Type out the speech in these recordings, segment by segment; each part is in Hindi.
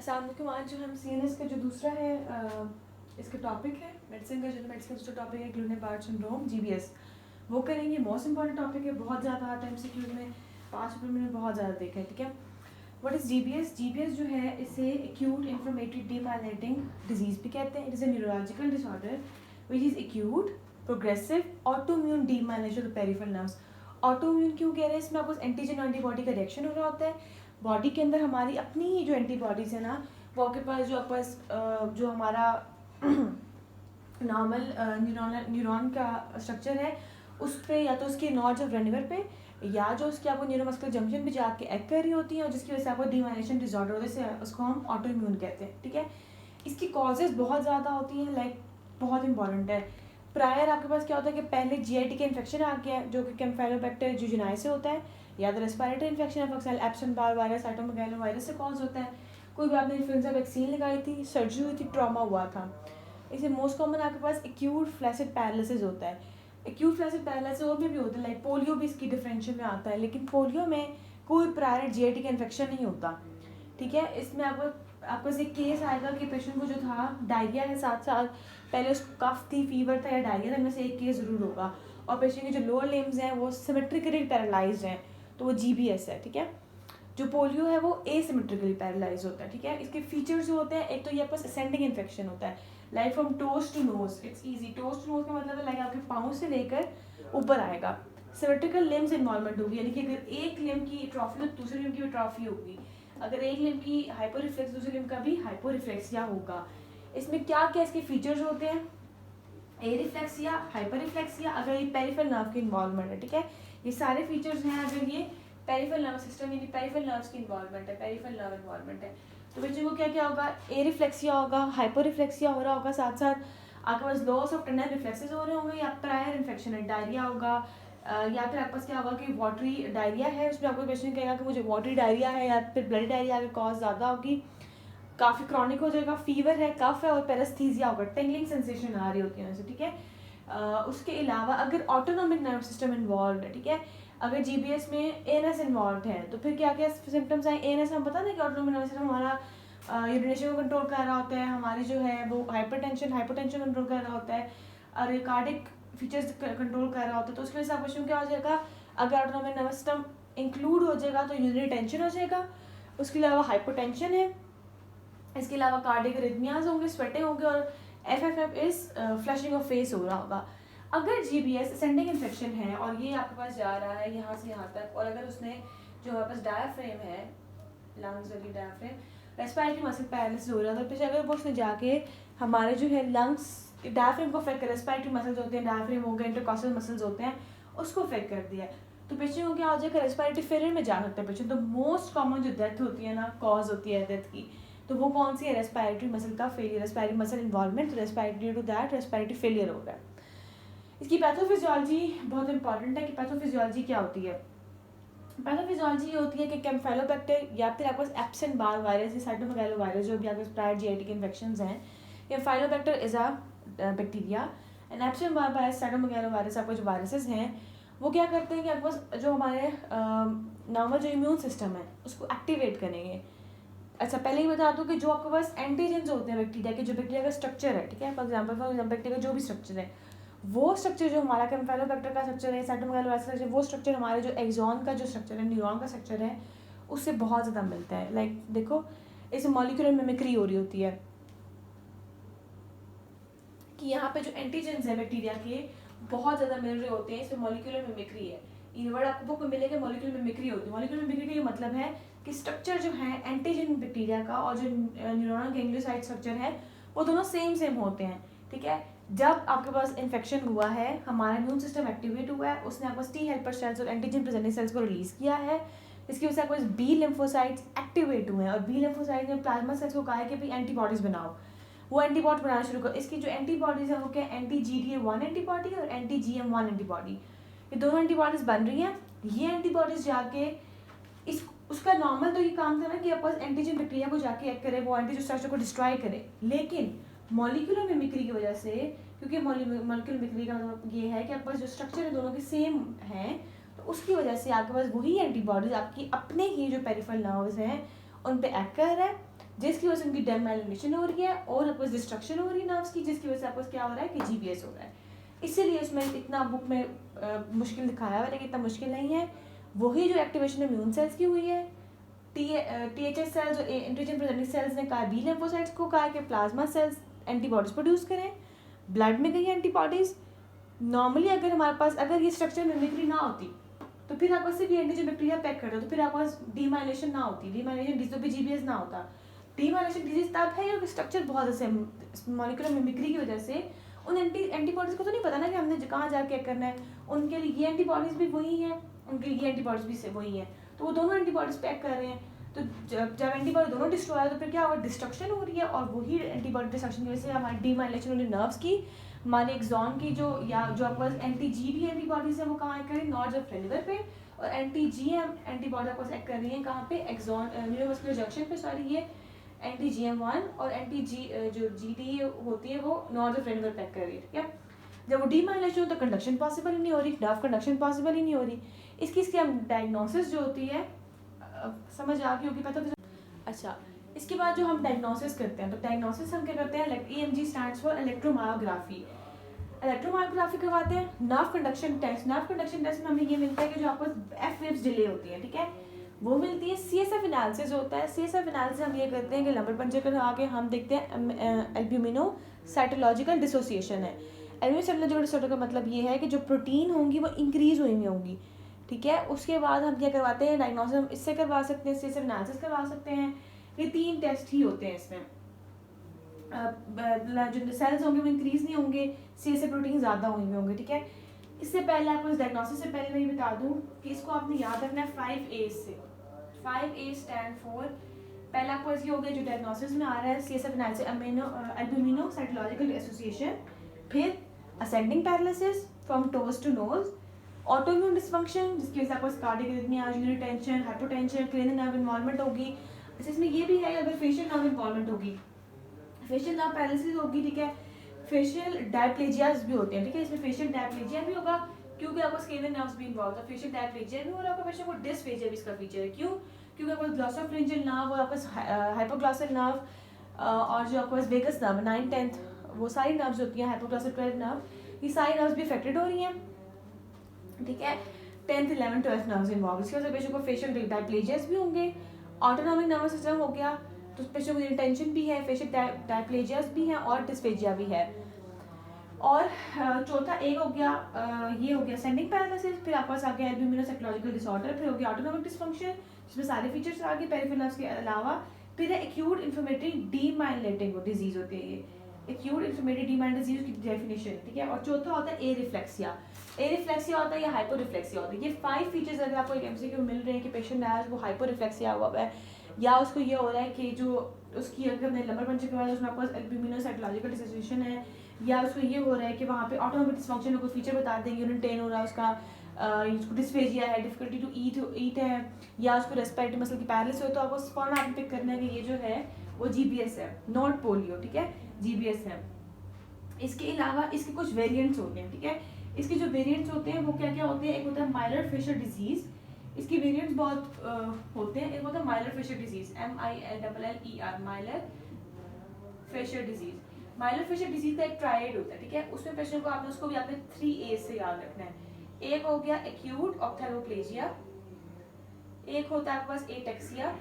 अस्सलाम वालेकुम। आज जो हम CNS का जो दूसरा है इसका टॉपिक है मेडिसिन का, जो मेडिसिन का दूसरा टॉपिक है ग्लूनेबार्ड सिंड्रोम GBS, वो करेंगे। मोस्ट इंपॉर्टेंट टॉपिक है, बहुत ज़्यादा आता है MCQ में, 5 रुपये में बहुत ज़्यादा देखा है। ठीक है, व्हाट इज़ GBS? GBS जो है इसे एक्यूट इन्फ्लेमेटरी डीमाइलिनेटिंग डिजीज़ भी कहते हैं। It is a neurological disorder which is acute progressive autoimmune demyelination of peripheral nerves. Autoimmune क्यों कह रहे हैं? इसमें आपको एंटीजन एंटीबॉडी का रिएक्शन हो रहा होता है बॉडी के अंदर। हमारी अपनी ही जो एंटीबॉडीज़ है ना, वो आपके पास जो हमारा नॉर्मल न्यूरॉन का स्ट्रक्चर है उस पर, या तो उसके नॉड्स ऑफ रेनिवर पे, या जो उसकी आपको न्यूरोमस्कुलर जंक्शन पे जाके एक्ट कर रही होती हैं, और जिसकी वजह से आपको डीमाइलिनेशन डिसऑर्डर होता है, उसको हम ऑटोइम्यून कहते हैं। ठीक है, इसकी कॉजेज़ बहुत ज़्यादा होती हैं, लाइक बहुत इंपॉर्टेंट है। प्रायर आपके पास क्या होता है कि पहले GIT का इन्फेक्शन आ गया जो कि कैम्फाइलोबैक्टर जूजिनाई से होता है, या तो respiratory infection for Epson Barr virus, cytomegalo virus से कॉज होता है। कोई भी आपने इन्फ्लुएंजा वैक्सीन लगाई थी, सर्जरी हुई थी, ट्रॉमा हुआ था। इसे मोस्ट कॉमन आपके पास एक्यूट फ्लैसिड पैरालिसिस होता है। एक्यूट फ्लैसिड पैरालिसिस और भी होता है, लाइक पोलियो भी इसकी डिफरेंशियल में आता है, लेकिन पोलियो में कोई प्रायर GIT का इन्फेक्शन नहीं होता। ठीक है, इसमें आपको एक केस आएगा कि पेशेंट को जो था डायरिया है, साथ साथ पहले उसको कफ थी, फीवर था या डायरिया था, इनमें से एक केस ज़रूर होगा। और पेशेंट के जो लोअर लिम्स हैं वो सिमेट्रिकली पैरालाइज्ड हैं, तो वो GBS है। ठीक है, जो पोलियो है वो एसिमेट्रिकली पैरालाइज होता है। ठीक है, इसके फीचर्स जो होते हैं, एक तो ये आपको असेंडिंग इन्फेक्शन होता है, like from toes to nose, it's easy. Toes to nose का मतलब है लाइक आपके पाँव से लेकर ऊपर आएगा। सिमेट्रिकल लिम्स इन्वॉल्वमेंट होगी, यानी कि अगर एक लिम्ब की ट्रॉफी हो तो दूसरे लिम्ब की भी ट्रॉफी होगी। अगर एक लिम्ब की हाइपर रिफ्लेक्स, दूसरे लिम्ब का भी हाइपर रिफ्लेक्सिया होगा। इसमें क्या क्या इसके फीचर्स होते हैं? ए रिफ्लेक्सिया, हाइपर रिफ्लेक्सिया, अगर ये पेरिफेरल नर्व की इन्वॉल्वमेंट है। ठीक है, ये सारे फीचर्स हैं अगर ये पेरिफेरल नर्व सिस्टम यानी पेरिफेरल नर्व्स की इन्वॉल्वमेंट है, पेरिफेरल नर्व इन्वॉल्वमेंट है। तो बच्चों को क्या क्या होगा? ए रिफ्लेक्सिया होगा, हाइपर रिफ्लेक्सिया हो रहा होगा, साथ साथ आपके पास लॉस ऑफ टेंडर रिफ्लेक्सेस हो रहे होंगे, या प्रायर इन्फेक्शन है, डायरिया होगा, या फिर आपके पास क्या होगा कि वाटरी डायरिया है, उसमें आपको पेशेंट कहेगा कि मुझे वाटरी डायरिया है, या फिर ब्लड डायरिया की कॉज ज़्यादा होगी, काफ़ी क्रॉनिक हो जाएगा, फीवर है, कफ है और पेरेस्थीजिया होगा, टिंगलिंग सेंसेशन आ रही होती है उनसे। ठीक है, उसके अलावा अगर ऑटोनॉमिक नर्व सिस्टम इन्वॉल्व है, ठीक है, अगर GBS में ANS इन्वॉल्व है, तो फिर क्या क्या सिम्टम्स आए? ANS हम पता ना कि ऑटोनॉमिक नर्व सिस्टम हमारा यूरिनेशन को कंट्रोल कर रहा होता है, हमारी जो है वो हाइपरटेंशन कंट्रोल कर रहा होता है, और कार्डिक फीचर्स कंट्रोल कर रहा होता है। तो उसके वजह से क्वेश्चन क्या हो जाएगा? अगर ऑटोनॉमिक नर्व सिस्टम इंक्लूड हो जाएगा तो यूरिनरी टेंशन हो जाएगा, उसके अलावा हाइपोटेंशन है, इसके अलावा कार्डिक रिदमियाज होंगे, स्वेटिंग होंगे, और FFF is flushing of face हो रहा होगा। अगर GBS असेंडिंग इन्फेक्शन है और ये आपके पास जा रहा है यहाँ से यहाँ तक, और अगर उसने जो हमारे पास डायाफ्रेम है, लंग्स वाली डायाफ्रेम, रेस्पिरेटरी मसल पैरालिसिस हो रहा है, तो फिर अगर वो उसने जाके हमारे जो है लंग्स डायाफ्रेम को अफेक्ट कर, रेस्पिरेटरी मसल्स होते हैं, डायाफ्रेम हो गए, इंटरकॉस्टल मसल्स होते हैं, उसको अफेक्ट कर दिया, तो पेशेंट को क्या हो जाएगा? रेस्पिरेटरी फेलियर में जा सकता है पेशेंट। तो मोस्ट कॉमन जो डेथ होती है ना, कॉज होती है डेथ की, तो वो कौन सी है? रेस्पिरेटरी मसल का failure, respiratory muscle involvement, respiratory to that respiratory failure हो रहा है। इसकी पैथोफिजियोलॉजी बहुत इंपॉर्टेंट है कि पैथोफिजियोलॉजी क्या होती है। पैथोफिजियोलॉजी ये होती है कि कैम्फाइलोबैक्टर या फिर आपके पास एप्सन बार वायरस या साइटोमेगालो वायरस, जो भी आपके प्रायर GIT के इन्फेक्शंस हैं, कैम्फाइलोबैक्टर is a bacteria and Epson Barr virus, cytomegalo virus, आपके जो वायरसेस हैं वो क्या करते हैं कि आपके पास जो हमारे नॉर्मल जो इम्यून सिस्टम है उसको एक्टिवेट करेंगे। अच्छा, पहले ही बता दूं कि जो आपके पास एंटीजेंस होते हैं बैक्टीरिया के, जो बैक्टीरिया का स्ट्रक्चर है, ठीक है, फॉर एग्जांपल बैक्टीरिया का जो भी स्ट्रक्चर है, वो स्ट्रक्चर जो हमारा कैम्फाइलोबैक्टर का स्ट्रक्चर है, साइटोमेगालो वायरस का, वो स्ट्रक्चर हमारे जो एक्सॉन का जो स्ट्रक्चर है, न्यूरॉन का स्ट्रक्चर है, उससे बहुत ज़्यादा मिलता है। लाइक देखो, इस मॉलिक्यूलर मिमिक्री हो रही होती है कि यहाँ पे जो एंटीजेंस है बैक्टीरिया के बहुत ज़्यादा मिल रहे होते हैं, इसमें मॉलिक्यूलर मिमिक्री है। ये वर्ड आपको बुक में मिलेगा, मॉलिक्यूलर मिमिक्री होती है। मॉलिक्यूलर मिमिक्री का ये मतलब है कि स्ट्रक्चर जो है एंटीजन बैक्टीरिया का और जो न्यूरोनल गैंग्लियोसाइट स्ट्रक्चर है वो दोनों सेम होते हैं। ठीक है, जब आपके पास इन्फेक्शन हुआ है, हमारा इम्यून सिस्टम एक्टिवेट हुआ है, उसने आपके पास T हेल्पर सेल्स और एंटीजन प्रेजेंटिंग सेल्स को रिलीज किया है, इसकी वजह से आपके पास B लिम्फोसाइट्स एक्टिवेट हुए हैं, और B लिम्फोसाइट ने प्लाज्मा सेल्स को कहा है कि भाई एंटीबॉडीज बनाओ, वो एंटीबॉडी बनाना शुरू कर। इसकी जो एंटीबॉडीज है वो क्या? anti-GDA1 एंटीबॉडी और anti-GM1 एंटीबॉडी, ये दोनों एंटीबॉडीज बन रही हैं। ये एंटीबॉडीज जाके इस उसका नॉर्मल तो ये काम था ना कि आपस एंटीजन बैक्टीरिया को जाके एक्ट करे, वो एंटीजन स्ट्रक्चर को डिस्ट्रॉय करे, लेकिन मॉलिक्यूलर मिमिक्री की वजह से, क्योंकि मॉलिक्यूलर मिमिक्री का मतलब ये है कि आपके पास जो स्ट्रक्चर है दोनों के सेम हैं, तो उसकी वजह से आपके पास वही एंटीबॉडीज आपकी अपने ही जो पेरिफेरल नर्व्स हैं उन पे एक्ट कर रहा है, जिसकी वजह से उनकी डेमाइलिनेशन हो रही है और आपको डिस्ट्रक्शन हो रही है नर्व्स की, जिसकी वजह से आपको क्या हो रहा है कि जीबीएस हो रहा है। इसीलिए उसमें इतना बुक में मुश्किल दिखाया हुआ है, लेकिन इतना मुश्किल नहीं है। वही जो एक्टिवेशन इम्यून सेल्स की हुई है, टीएचएस सेल्स और एंटीजन प्रेजेंटिंग सेल्स ने कहा, बी लिम्फोसाइट्स को कहा कि प्लाज्मा सेल्स एंटीबॉडीज प्रोड्यूस करें, ब्लड में गई एंटीबॉडीज। नॉर्मली अगर हमारे पास अगर ये स्ट्रक्चर मिमिक्री ना होती तो फिर आपको सिर्फ एंटीजन बैक्टीरिया पैक करते तो फिर आपके पास डीमाइलेशन ना होती, डीमाइलेशन डिजीज तो भी जीबीएस ना होता। डीमाइलेशन डिजीज तब है क्योंकि स्ट्रक्चर बहुत ऐसे मॉलिक्यूलर मिमिक्री की वजह से उन एंटीबॉडीज को तो नहीं पता ना कि हमने कहाँ जाके करना है, उनके लिए ये एंटीबॉडीज भी वही हैं, उनके लिए ये एंटीबॉडीज भी वही हैं, तो वो दोनों एंटीबॉडीज पैक कर रहे हैं। तो जब एंटीबॉडी दोनों डिस्ट्रॉय है तो फिर क्या होगा, डिस्ट्रक्शन हो रही है, और वही एंटीबॉडी डिस्ट्रक्शन की वजह से हमारी डीमाइलेशन हो रही है नर्व्स की, हमारे एक्सॉन की जो या जो आपके पास एंटी जी बी एंटीबॉडीज है वो कहाँ एक्ट कर रही है, नॉर्थ ऑफ लिवर पे, और एंटी जी एम एंटीबॉडी आपको एक्ट कर रही है कहाँ पे, एक्सॉन न्यूरोमस्कुलर जंक्शन पे, सॉरी ये एंटी जी एम वन और एंटी जी जो जी डी होती है वो नॉर्थ ऑफ लिवर पे एक्ट कर रही है, ठीक है। जब वो डीमाइलेशन हो तो कंडक्शन पॉसिबल ही नहीं हो रही, नर्व कंडक्शन पॉसिबल ही नहीं हो रही। इसकी हम डायग्नोसिस जो होती है समझ आ गई होगी, पता तो। अच्छा, इसके बाद जो हम डायग्नोसिस करते हैं तो डायग्नोसिस हम क्या करते हैं, EMG stands for electromyography. Electromyography करवाते हैं। Nerve conduction test, nerve conduction test में हमें ये मिलता है कि जो आपको एफ वेव्स डिले होती है, ठीक है, वो मिलती है। CSF एनालिसिस होता है। CSF एनालिसिस हम ये करते हैं कि लंबर पंचर कर आके हम देखते हैं एल्ब्यूमिनो साइटोलॉजिकल डिसोसिएशन है। एल्ब्यूमिनो साइटोलॉजिकल डिसऑर्डर का मतलब ये है कि जो प्रोटीन होंगी वो इंक्रीज हुई होंगी, ठीक है। उसके बाद हम क्या करवाते हैं, डायग्नोसिस हम इससे करवा सकते हैं, CSF एनालिसिस करवा सकते हैं। ये 3 टेस्ट ही होते हैं इसमें। जो सेल्स होंगे वो इंक्रीज नहीं होंगे, CSF प्रोटीन ज़्यादा होंगे, ठीक है। इससे पहले आपको इस डायग्नोसिस से पहले मैं ये बता दूं कि इसको आपने याद रखना है 5A से। 5A स्टैंड फॉर, पहला आपको ये हो गया जो डायग्नोसिस में आ रहा है CSF analysis albumino cytological association, फिर ascending paralysis from toes to nose, autoimmune dysfunction जिसकी वजह से आपको cardiac arrhythmia, urinary tension, hypotension, cranial nerve involvement होगी। इसमें ये भी है अगर फेशियल नर्व इन्वॉल्वमेंट होगी, फेशियल नर्व पैरालिसिस होगी, ठीक है। फेशियल डायप्लेजियाज भी होते हैं, ठीक है, इसमें फेशियल डायप्लेजिया भी होगा क्योंकि आपको स्केलर नर्व्स भी इन्वॉल्व है। फेशियल डायप्लेजिया भी हो रहा है आपका, पेशेंट को डिस्फेजिया भी इसका फीचर है। क्यों? क्योंकि आपको ग्लॉसोफ्रिंजियल नर्व और आपका हाइपोग्लॉसल नर्व और जो आपको वेगस नर्व 9, 10 वो सारी नर्व्स होती हैं, हाइपोग्लॉसल 12 नर्व, ये सारी नर्व्स भी अफेक्टेड हो रही हैं, ठीक है। 10th, 11th, 12th nerves involve, इसकी वजह से पेशेंट को फेशियल डायप्लेजियाज भी होंगे। ऑटोनॉमिक नर्वस सिस्टम हो गया तो पेशेंट को टेंशन भी है, फेशियल डायप्लेजियाज भी हैं और डिस्फेजिया भी है। और चौथा एक हो गया ये हो गया असेंडिंग पैरालिसिस, फिर आपके पास आ गया एल्ब्यूमिनो साइटोलॉजिकल डिसऑर्डर, फिर हो गया ऑटोनॉमिक डिसफंक्शन जिसमें सारे फीचर्स आ गए पेरिफेरल नर्व्स के अलावा, फिर है एक्यूट इन्फ्लेमेटरी डीमाइलिनेटिंग डिजीज होती है ये, एक्यूट इन्फ्लेमेटरी डीमाइलिनेटिंग डिजीज की डेफिनेशन, ठीक है। और चौथा होता है ए रिफ्लेक्सिया। ए रिफ्लेक्सिया होता है या हाइपो रिफ्लेक्सिया होता है। ये 5 फीचर्स अगर आपको एक MCQ मिल रहे हैं कि पेशेंट आया वो हाइपो रिफ्लेक्सिया हुआ है या उसको ये हो रहा है कि जो उसकी अगर हमने लंबर पंचर करवाया उसमें आपको एल्ब्यूमिनो साइटोलॉजिकल डिसोसिएशन है, या उसको ये हो रहा है कि वहाँ पे ऑटोनॉमिक डिसफंक्शन कोई फीचर बता दें, यूरिन टेन हो रहा है उसका, उसको डिस्फेजिया है, डिफिकल्टी टू ईट है, या उसको रेस्पिरेटरी मसल की पैरालिसिस हो, तो आपको फौरन आपने पिक करना है कि ये जो है वो GBS है, नॉट पोलियो, ठीक है, GBS है। इसके अलावा इसके कुछ वेरिएंट्स होते हैं, ठीक है। इसके जो वेरिएंट्स होते हैं वो क्या क्या होते हैं, एक होता है माइलर फिशर डिजीज, इसकी वेरिएंट्स बहुत होते हैं। एक होता है Miller Fisher disease, MILLER, Miller Fisher disease. Miller Fisher disease का एक ट्रायड होता है, ठीक है, उसमें पेशेंट को आपने उसको भी आपने 3A से याद रखना है। एक हो गया एक्यूट ऑप्थेल्मोप्लेजिया, एक होता है आपके पास एटेक्सिया,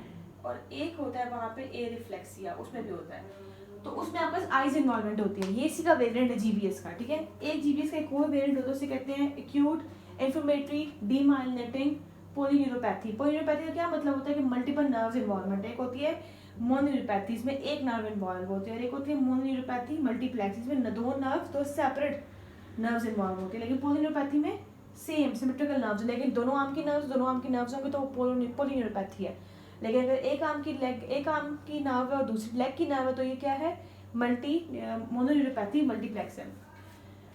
और एक होता है वहाँ पे ए रिफ्लेक्सिया, उसमें भी होता है। तो उसमें आपके पास आइज इन्वॉल्वमेंट होती है, ये इसी का वेरिएंट है GBS का, ठीक है। एक GBS का एक और वेरिएंट होता है, उसे कहते हैं acute inflammatory demyelinating polyneuropathy. Polyneuropathy का क्या मतलब होता है कि मल्टीपल नर्व्स इन्वॉल्वमेंट, एक होती है मोनोन्यूरोपैथी, इसमें एक नर्व इन्वॉल्व होती है, और एक होती है मोनोन्यूरोपैथी मल्टीप्लेक्स, इसमें 2 नर्व्स, 2 सेपरेट नर्व्स इन्वॉल्व होती है। लेकिन पोलीन्यूरोपैथी में सेम सिमेट्रिकल नर्व्स, लेकिन दोनों आर्म की नर्व्स होंगे तो पोलीन्यूरोपैथी है। लेकिन अगर एक आर्म की नर्व है और दूसरी लेग की नर्व है तो ये क्या है, मोनोन्यूरोपैथी मल्टीप्लेक्स है।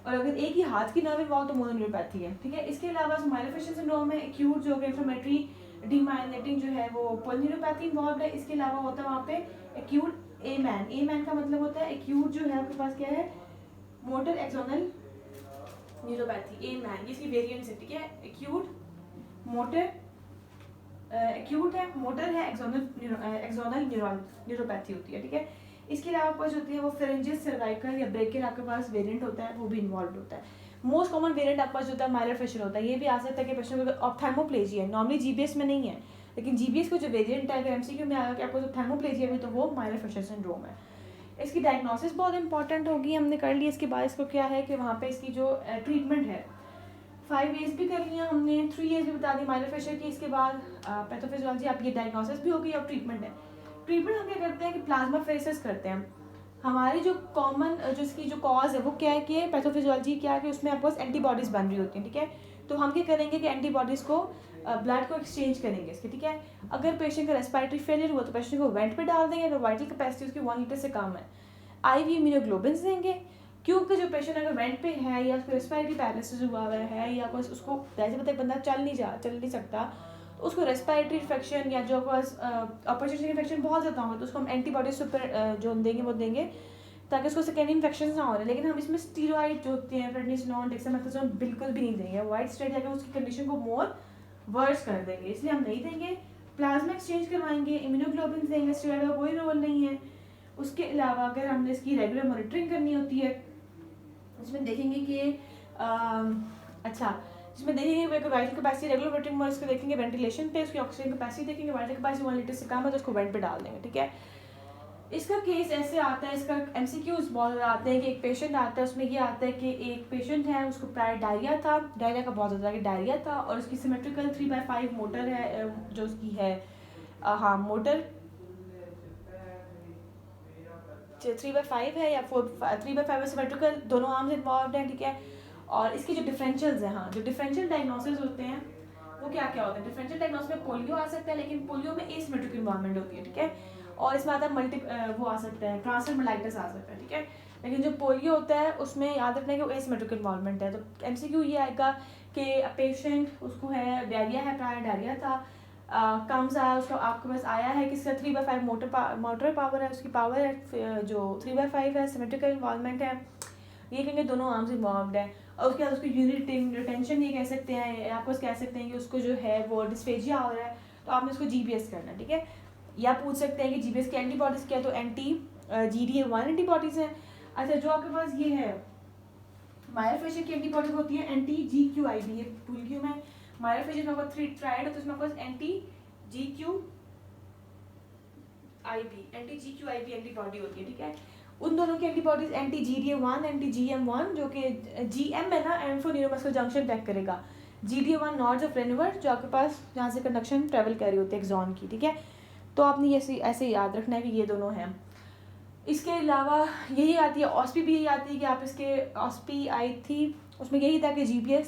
और अगर एक ही हाथ की नर्व इन्वॉल्व तो मोनोन्यूरोपैथी है, ठीक है। इसके अलावा माइलर फिशर सिंड्रोम में एक्यूट जो है इन्फ्लेमेटरी डीमाइलिनेटिंग जो है वो पोलीन्यूरोपैथी इन्वॉल्व है। इसके अलावा होता है वहाँ पे एक्यूट ए मैन का मतलब होता है एक्यूट जो है आपके पास क्या है, motor axonal neuropathy, a man, इसकी वेरिएंट्स है, ठीक है। एक्यूट मोटर एक्यूट है, मोटर है, एक्सोनल न्यूरोपैथी होती है, ठीक है। इसके अलावा आपके पास होती है वो फेरेंजियल सर्वाइकल या ब्रेकियल आपके पास वेरिएंट होता है, वो भी इन्वॉल्व होता है। मोस्ट कॉमन वेरिएंट आपके पास होता है माइलर फिशर होता है। ये भी आ सकता है कि पेशेंट को ऑप्थेल्मोप्लेजिया है, नॉर्मली जीबीएस में नहीं है, लेकिन जीबीएस को जो वेरिएंट है अगर एमसीक्यू में आया कि आपको ऑप्थेल्मोप्लेजिया भी, तो वो माइलर फिशर सिंड्रोम है। इसकी डायग्नोसिस बहुत इंपॉर्टेंट होगी, हमने कर ली। इसके बाद इसको क्या है कि वहाँ पे इसकी जो ट्रीटमेंट है 5 ईयर्स भी कर लिया हमने, 3 ईयर्स भी बता दी माइलर फिशर की। इसके बाद पैथोफिजियोलॉजी आपकी डायग्नोसिस भी होगी और ट्रीटमेंट है। ट्रीटमेंट हम क्या करते हैं कि प्लाज्मा फेरेसिस करते हैं। हमारी जो कॉमन जो इसकी जो कॉज है वो क्या है कि पैथोफिजियोलॉजी क्या है कि उसमें आपके पास एंटीबॉडीज़ बन रही होती हैं, ठीक है। तो हम क्या करेंगे कि एंटीबॉडीज़ को ब्लड को एक्सचेंज करेंगे इसके, ठीक है। अगर पेशेंट का रेस्पिरेटरी फेलियर हुआ तो पेशेंट को वेंट पे डाल देंगे, अगर वाइटल कैपेसिटी उसकी 1 लीटर से कम है। IV इम्यूनोग्लोबिन्स देंगे, क्योंकि जो पेशेंट अगर वेंट पे है या उसको रेस्पिरेटरी पैरालिसिस हुआ हुआ है या कोई उसको जैसे पता बंदा चल नहीं सकता, तो उसको रेस्पिरेटरी इन्फेक्शन या जो अपॉर्चुनिटी इन्फेक्शन बहुत ज़्यादा होगा, तो उसको हम एंटीबॉडी सुपर जो देंगे वो देंगे ताकि उसको सेकेंडरी इन्फेक्शन ना हो रहे। लेकिन हम इसमें स्टीरॉइड जो होते हैं प्रेडनिसोलोन, डेक्सामेथासोन बिल्कुल भी नहीं देंगे। वाइट स्टेट जाकर उसकी कंडीशन को मोर वर्स कर देंगे, इसलिए हम नहीं देंगे। प्लाज्मा एक्सचेंज करवाएंगे, इम्यूनोग्लोबिन देंगे, स्टीरॉइड का कोई रोल नहीं है। उसके अलावा अगर हमने इसकी रेगुलर मॉनिटरिंग करनी होती है, इसमें देखेंगे कि जिसमें देखेंगे वाइटल कैपेसिटी रेगुलर मॉनिटरिंग में उसको देखेंगे वेंटिलेशन पे, उसकी ऑक्सीजन कैपेसिटी देखेंगे, वाइटल कैपेसिटी 1 लीटर से कम है तो उसको वेंट पे डाल देंगे, ठीक है। इसका केस ऐसे आता है, इसका MCQs बहुत ज़्यादा आते हैं कि एक पेशेंट आता है, उसमें ये आता है कि एक पेशेंट है उसको प्रायर डायरिया था, डायरिया का बहुत ज़्यादा डायरिया था और उसकी सिमेट्रिकल 3/5 मोटर है जो उसकी है, हाँ मोटर 3/5 है या 3/5 सिमेट्रिकल, दोनों आर्म्स इन्वॉल्व हैं, ठीक है। और इसके जो डिफरेंशियल्स हैं, हाँ जो डिफरेंशियल डायग्नोसिस होते हैं वो क्या क्या होते हैं। डिफरेंशियल डायग्नोसिस में पोलियो आ सकता है, लेकिन पोलियो में एसिमेट्रिक इन्वॉल्वमेंट होती है, ठीक है। और इसमें आता है वो आ सकता है ट्रांसफर आ सकता है, ठीक है। लेकिन जो पोलियो होता है उसमें याद रखना है कि वो एसिमेट्रिक इन्वॉल्वमेंट है। तो MCQ ये आएगा कि पेशेंट उसको है डायरिया है, प्रायर डायरिया था, कम्स आया उसको आपके पास आया है कि इसका 3/5 मोटर पावर है, उसकी पावर है जो 3/5 है, सिमेट्रिकल इन्वॉल्वमेंट है, ये कहेंगे दोनों आर्म्स इन्वॉल्व है। और उसके बाद उसको यूनिट रिटेंशन ये कह सकते हैं, आपको कह सकते हैं कि उसको जो है वो डिस्फेजिया हो रहा है, तो आपने उसको GBS करना है, ठीक है। या पूछ सकते हैं कि GBS की एंटीबॉडीज़ क्या है, तो anti-GDA1 एंटीबॉडीज़ हैं। अच्छा जो आपके पास ये है माइलर फिशर की एंटीबॉडीज होती है anti-GQIB, ये भूल गई मैं। माइलर फिशर में आपको 3 ट्राइड है तो इसमें आपको anti-GQIB एंटीबॉडी होती है, ठीक है। उन दोनों की एंटीबॉडीज anti-GDA1 anti-GM1 जो कि GM है ना, M for neuromuscular junction tag करेगा, GDA1 नॉड्स ऑफ रेनिवर जो आपके पास जहाँ से कंडक्शन ट्रेवल कर रही होती है एक्सॉन की, ठीक है। तो आपने ऐसे याद रखना है कि ये दोनों हैं। इसके अलावा यही आती है ऑस्पी भी यही आती है कि आप इसके ऑस्पी आई थी उसमें यही था कि GBS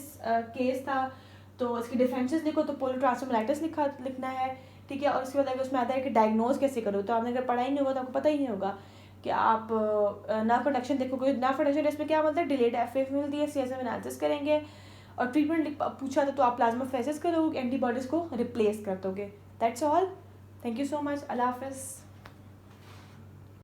केस था, तो इसकी डिफरेंसेस लिखो तो पोलियोट्रांसफर्माइटिस लिखना है, ठीक है। और उसके बाद अगर उसमें आता है कि डायग्नोज कैसे करो, तो आपने अगर पढ़ा ही नहीं होगा तो आपको पता ही नहीं होगा कि आप नर्व कंडक्शन देखोगे, नर्व कंडक्शन टेस्ट में क्या मिलता है, डिलेड FF मिलती है, CSF एनालिसिस करेंगे और ट्रीटमेंट पूछा तो आप प्लाज्मा फेरेसिस करोगे, एंटीबॉडीज़ को रिप्लेस कर दोगे। That's all, thank you so much, अल्लाह हाफिज़।